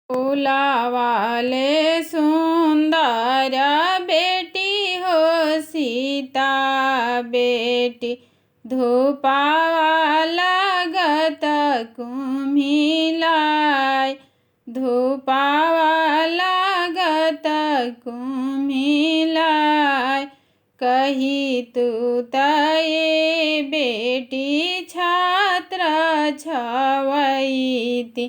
फूलावाले सुंदर बेटी हो सीता बेटी, धूपावा लागत कुम्हिलाय, धूपावा लागत कुम्हिलाय। कही तू तये बेटी छात्र छवैती,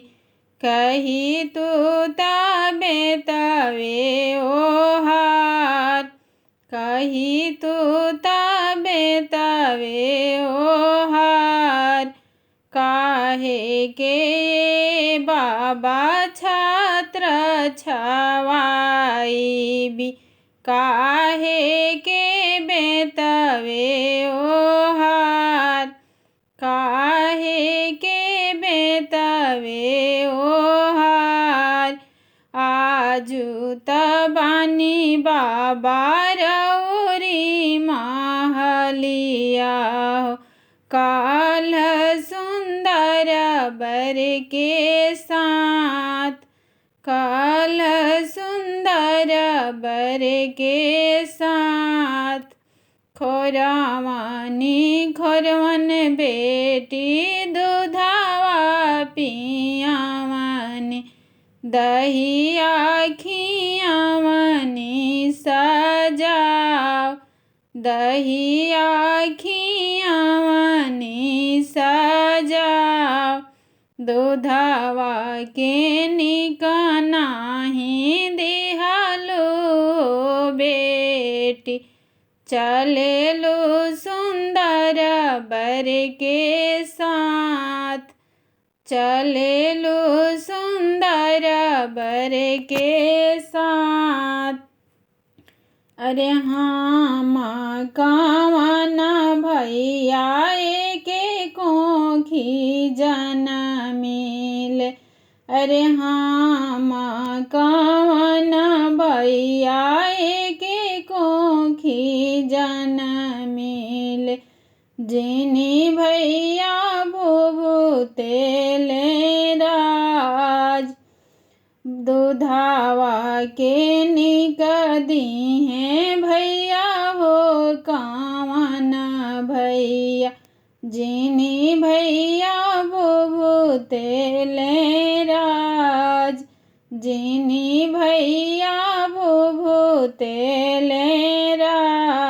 कही तू तबे तवे ओहार, कही तू तबे तवे ओहार। काहे के बाबा छात्र छवाईबी, काहे के बेतवे ओहार, काहे के बेतवे ओहार। आजू तबानी बाबा रौरी महलिया, काल सुंदर बर के साथ, काल सुंदर बर के साथ। खोरवानी खोरवन बेटी दूधावा पियावनी, दहिया खियावनी सजाव, दहिया खियावनी सजाव। दूधवा के निकनाही दिहालो बेटी, चलेलो सुंदर बर के साथ, चलेलो सुंदर बर के साथ। अरे हम कवन भैया के कोखी जनमिल, अरे हम कवन भैया के कोखी जनमिल। जिनी भैया भूभूतेले राज, दूधावा के निकदी हैं भैया हो कवन भैया। जिनी भैया भूभूतेले राज, जिनी भैया भूभूतेले राज।